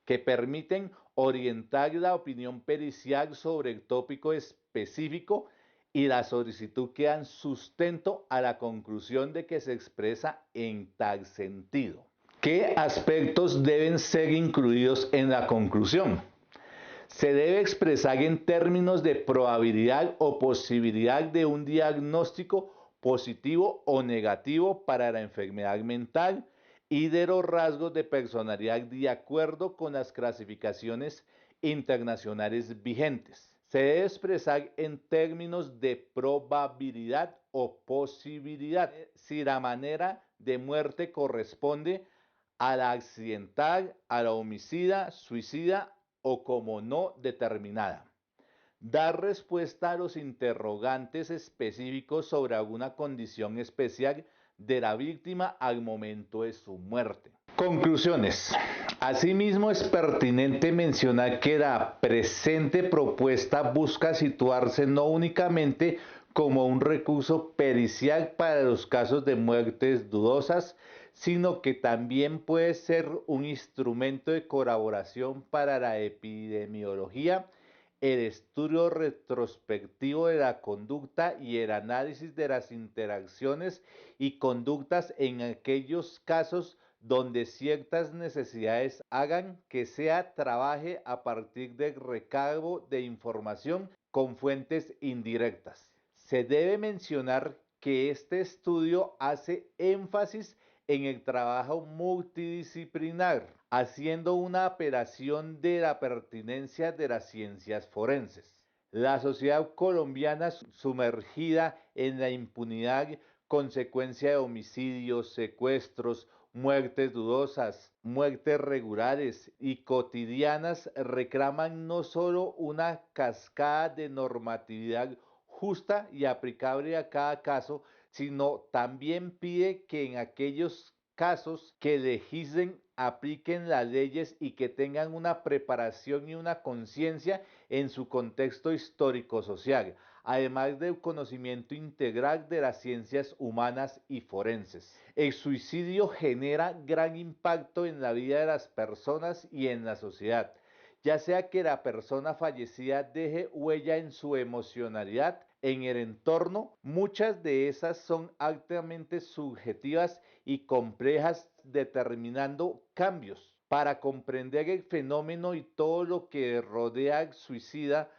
que permiten orientar la opinión pericial sobre el tópico específico y la solicitud que dan sustento a la conclusión de que se expresa en tal sentido. ¿Qué aspectos deben ser incluidos en la conclusión? Se debe expresar en términos de probabilidad o posibilidad de un diagnóstico positivo o negativo para la enfermedad mental y de los rasgos de personalidad de acuerdo con las clasificaciones internacionales vigentes. Se debe expresar en términos de probabilidad o posibilidad si la manera de muerte corresponde a la accidental, a la homicida, suicida o como no determinada. Dar respuesta a los interrogantes específicos sobre alguna condición especial de la víctima al momento de su muerte. Conclusiones. Asimismo, es pertinente mencionar que la presente propuesta busca situarse no únicamente como un recurso pericial para los casos de muertes dudosas, sino que también puede ser un instrumento de colaboración para la epidemiología, el estudio retrospectivo de la conducta y el análisis de las interacciones y conductas en aquellos casos donde ciertas necesidades hagan que sea trabaje a partir del recabo de información con fuentes indirectas. Se debe mencionar que este estudio hace énfasis en el trabajo multidisciplinar, haciendo una apelación de la pertinencia de las ciencias forenses. La sociedad colombiana sumergida en la impunidad, consecuencia de homicidios, secuestros, Muertes dudosas, muertes regulares y cotidianas reclaman no solo una cascada de normatividad justa y aplicable a cada caso, sino también pide que en aquellos casos que legislen apliquen las leyes y que tengan una preparación y una conciencia en su contexto histórico-social, además del conocimiento integral de las ciencias humanas y forenses. El suicidio genera gran impacto en la vida de las personas y en la sociedad, ya sea que la persona fallecida deje huella en su emocionalidad, en el entorno, muchas de esas son altamente subjetivas y complejas, determinando cambios. Para comprender el fenómeno y todo lo que rodea al suicida,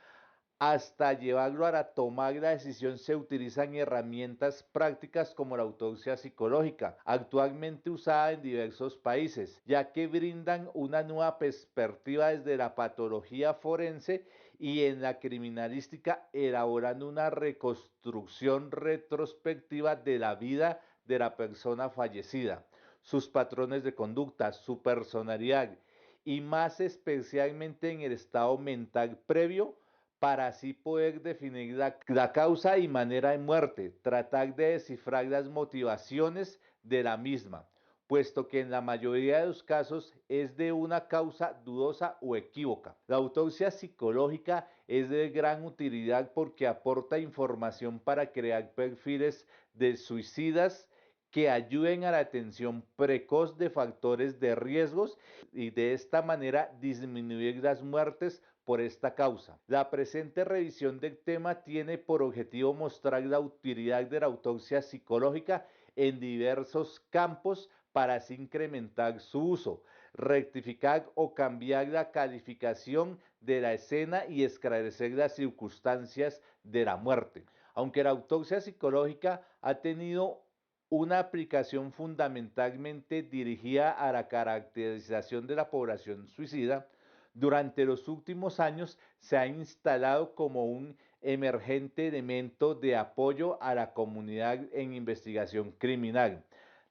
hasta llevarlo a tomar la decisión se utilizan herramientas prácticas como la autopsia psicológica, actualmente usada en diversos países, ya que brindan una nueva perspectiva desde la patología forense y en la criminalística, elaborando una reconstrucción retrospectiva de la vida de la persona fallecida, sus patrones de conducta, su personalidad y más especialmente en el estado mental previo, para así poder definir la causa y manera de muerte, tratar de descifrar las motivaciones de la misma, puesto que en la mayoría de los casos es de una causa dudosa o equívoca. La autopsia psicológica es de gran utilidad porque aporta información para crear perfiles de suicidas que ayuden a la atención precoz de factores de riesgos y de esta manera disminuir las muertes por esta causa. La presente revisión del tema tiene por objetivo mostrar la utilidad de la autopsia psicológica en diversos campos para así incrementar su uso, rectificar o cambiar la calificación de la escena y esclarecer las circunstancias de la muerte. Aunque la autopsia psicológica ha tenido una aplicación fundamentalmente dirigida a la caracterización de la población suicida, durante los últimos años se ha instalado como un emergente elemento de apoyo a la comunidad en investigación criminal,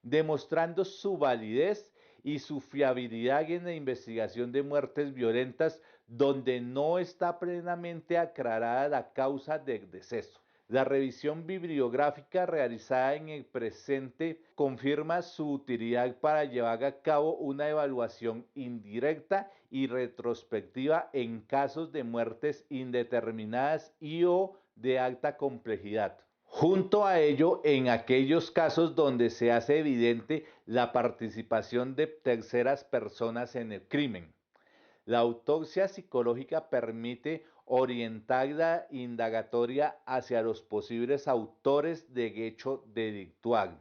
demostrando su validez y su fiabilidad en la investigación de muertes violentas donde no está plenamente aclarada la causa del deceso. La revisión bibliográfica realizada en el presente confirma su utilidad para llevar a cabo una evaluación indirecta y retrospectiva en casos de muertes indeterminadas y o de alta complejidad. Junto a ello, en aquellos casos donde se hace evidente la participación de terceras personas en el crimen. La autopsia psicológica permite orientar la indagatoria hacia los posibles autores del hecho delictual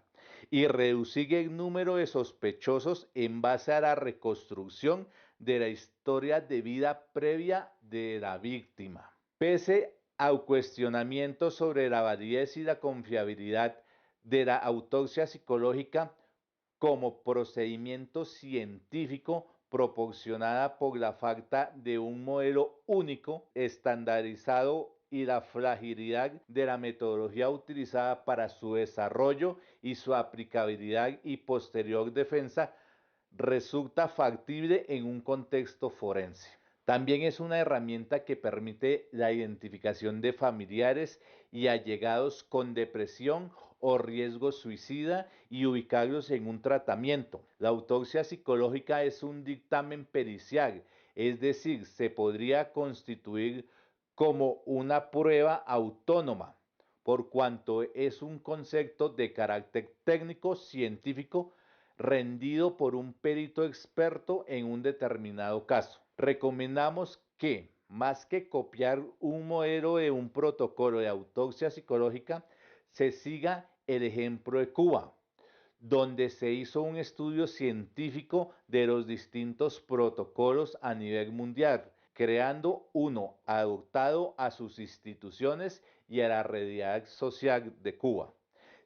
y reducir el número de sospechosos en base a la reconstrucción de la historia de vida previa de la víctima. Pese al cuestionamiento sobre la validez y la confiabilidad de la autopsia psicológica como procedimiento científico, proporcionada por la falta de un modelo único, estandarizado y la fragilidad de la metodología utilizada para su desarrollo y su aplicabilidad y posterior defensa, resulta factible en un contexto forense. También es una herramienta que permite la identificación de familiares y allegados con depresión o riesgo suicida y ubicarlos en un tratamiento. La autopsia psicológica es un dictamen pericial, es decir, se podría constituir como una prueba autónoma, por cuanto es un concepto de carácter técnico científico rendido por un perito experto en un determinado caso. Recomendamos que, más que copiar un modelo de un protocolo de autopsia psicológica, se siga el ejemplo de Cuba, donde se hizo un estudio científico de los distintos protocolos a nivel mundial, creando uno adoptado a sus instituciones y a la realidad social de Cuba.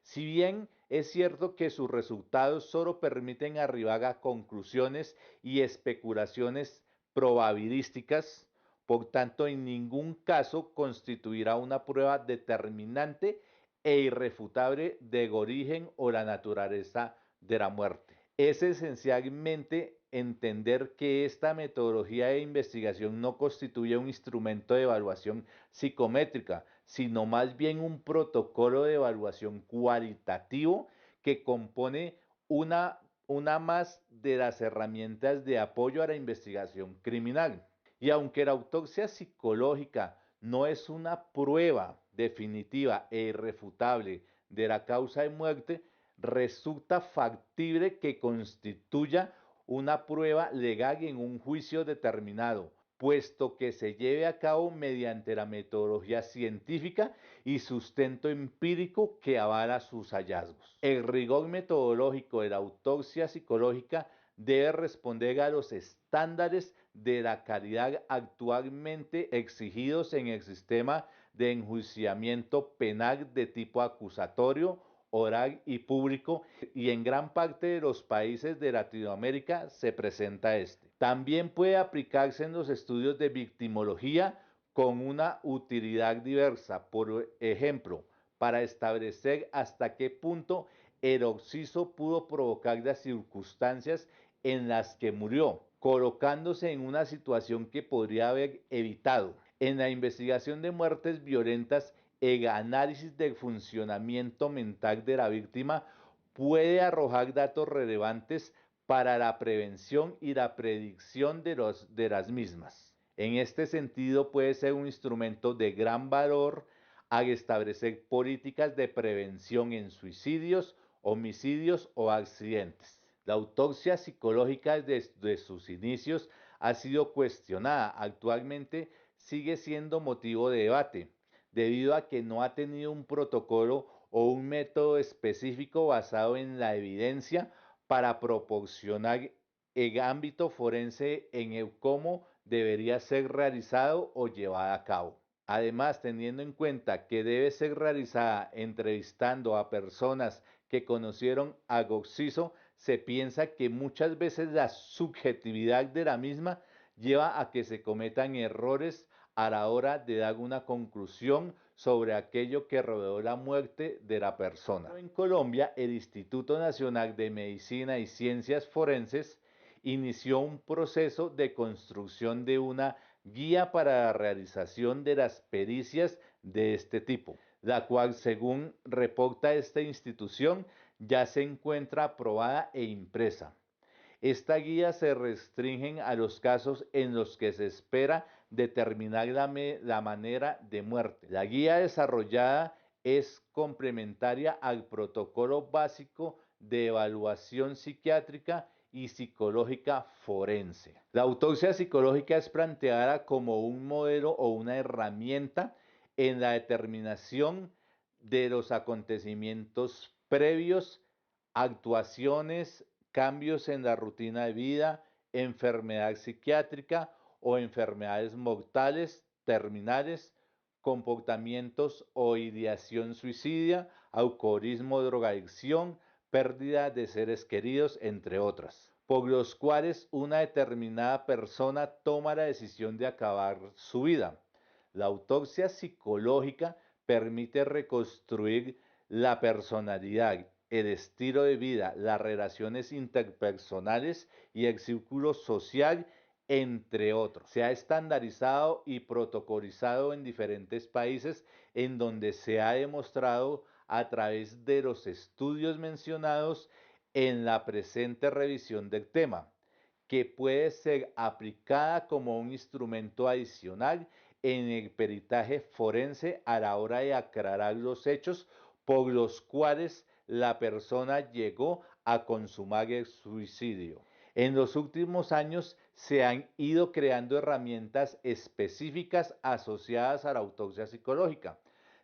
Si bien es cierto que sus resultados solo permiten arribar a conclusiones y especulaciones probabilísticas, por tanto en ningún caso constituirá una prueba determinante e irrefutable del origen o la naturaleza de la muerte. Es esencialmente entender que esta metodología de investigación no constituye un instrumento de evaluación psicométrica, sino más bien un protocolo de evaluación cualitativo que compone una, una más de las herramientas de apoyo a la investigación criminal. Y aunque la autopsia psicológica no es una prueba definitiva e irrefutable de la causa de muerte, resulta factible que constituya una prueba legal en un juicio determinado, puesto que se lleve a cabo mediante la metodología científica y sustento empírico que avala sus hallazgos. El rigor metodológico de la autopsia psicológica debe responder a los estándares de la calidad actualmente exigidos en el sistema de enjuiciamiento penal de tipo acusatorio, oral y público, y en gran parte de los países de Latinoamérica se presenta este. También puede aplicarse en los estudios de victimología con una utilidad diversa, por ejemplo, para establecer hasta qué punto el occiso pudo provocar las circunstancias en las que murió, colocándose en una situación que podría haber evitado. En la investigación de muertes violentas, el análisis del funcionamiento mental de la víctima puede arrojar datos relevantes para la prevención y la predicción de las mismas. En este sentido, puede ser un instrumento de gran valor al establecer políticas de prevención en suicidios, homicidios o accidentes. La autopsia psicológica desde sus inicios ha sido cuestionada. Actualmente sigue siendo motivo de debate, debido a que no ha tenido un protocolo o un método específico basado en la evidencia para proporcionar el ámbito forense en el cómo debería ser realizado o llevada a cabo. Además, teniendo en cuenta que debe ser realizada entrevistando a personas que conocieron a Goxiso, se piensa que muchas veces la subjetividad de la misma lleva a que se cometan errores a la hora de dar una conclusión sobre aquello que rodeó la muerte de la persona. En Colombia, el Instituto Nacional de Medicina y Ciencias Forenses inició un proceso de construcción de una guía para la realización de las pericias de este tipo, la cual, según reporta esta institución, ya se encuentra aprobada e impresa. Esta guía se restringe a los casos en los que se espera determinar la manera de muerte. La guía desarrollada es complementaria al protocolo básico de evaluación psiquiátrica y psicológica forense. La autopsia psicológica es planteada como un modelo o una herramienta en la determinación de los acontecimientos previos, actuaciones, cambios en la rutina de vida, enfermedad psiquiátrica o enfermedades mortales, terminales, comportamientos o ideación suicida, alcoholismo, drogadicción, pérdida de seres queridos, entre otras, por los cuales una determinada persona toma la decisión de acabar su vida. La autopsia psicológica permite reconstruir la personalidad, el estilo de vida, las relaciones interpersonales y el círculo social, entre otros. Se ha estandarizado y protocolizado en diferentes países en donde se ha demostrado a través de los estudios mencionados en la presente revisión del tema, que puede ser aplicada como un instrumento adicional en el peritaje forense a la hora de aclarar los hechos por los cuales la persona llegó a consumar el suicidio. En los últimos años se han ido creando herramientas específicas asociadas a la autopsia psicológica,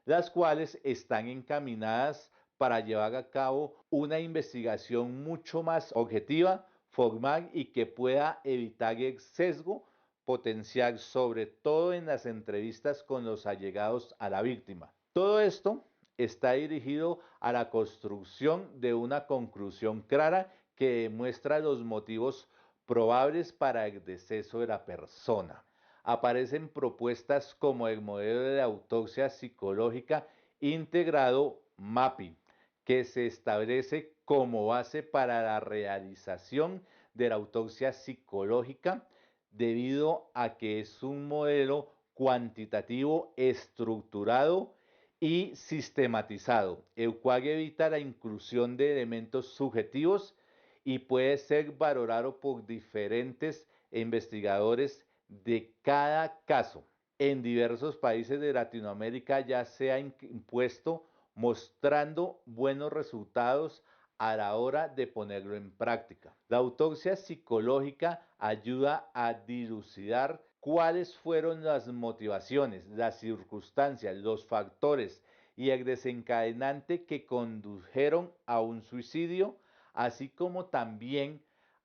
las cuales están encaminadas para llevar a cabo una investigación mucho más objetiva, formal y que pueda evitar el sesgo potencial, sobre todo en las entrevistas con los allegados a la víctima. Todo esto está dirigido a la construcción de una conclusión clara que demuestra los motivos probables para el deceso de la persona. Aparecen propuestas como el modelo de autopsia psicológica integrado MAPI, que se establece como base para la realización de la autopsia psicológica, debido a que es un modelo cuantitativo, estructurado y sistematizado, el cual evita la inclusión de elementos subjetivos y puede ser valorado por diferentes investigadores de cada caso. En diversos países de Latinoamérica ya se ha impuesto, mostrando buenos resultados a la hora de ponerlo en práctica. La autopsia psicológica ayuda a dilucidar cuáles fueron las motivaciones, las circunstancias, los factores y el desencadenante que condujeron a un suicidio, así como también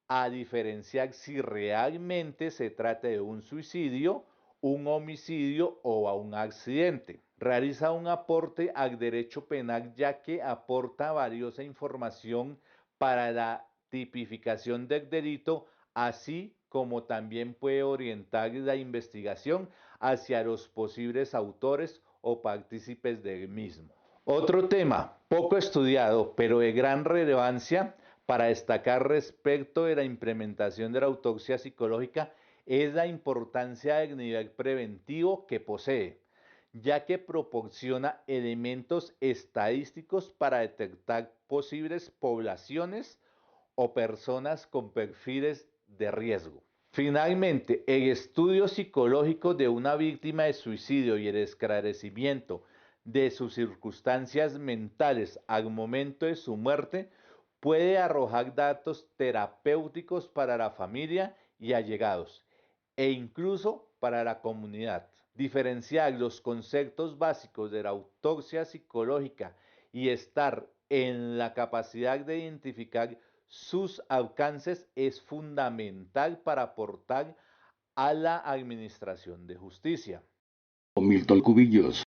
a diferenciar si realmente se trata de un suicidio, un homicidio o a un accidente. Realiza un aporte al derecho penal, ya que aporta valiosa información para la tipificación del delito, así como también puede orientar la investigación hacia los posibles autores o partícipes del mismo. Otro tema poco estudiado, pero de gran relevancia para destacar respecto de la implementación de la autopsia psicológica, es la importancia del nivel preventivo que posee, ya que proporciona elementos estadísticos para detectar posibles poblaciones o personas con perfiles de riesgo. Finalmente, el estudio psicológico de una víctima de suicidio y el esclarecimiento de sus circunstancias mentales al momento de su muerte puede arrojar datos terapéuticos para la familia y allegados, e incluso para la comunidad. Diferenciar los conceptos básicos de la autopsia psicológica y estar en la capacidad de identificar sus alcances es fundamental para aportar a la administración de justicia. Milton Cubillos.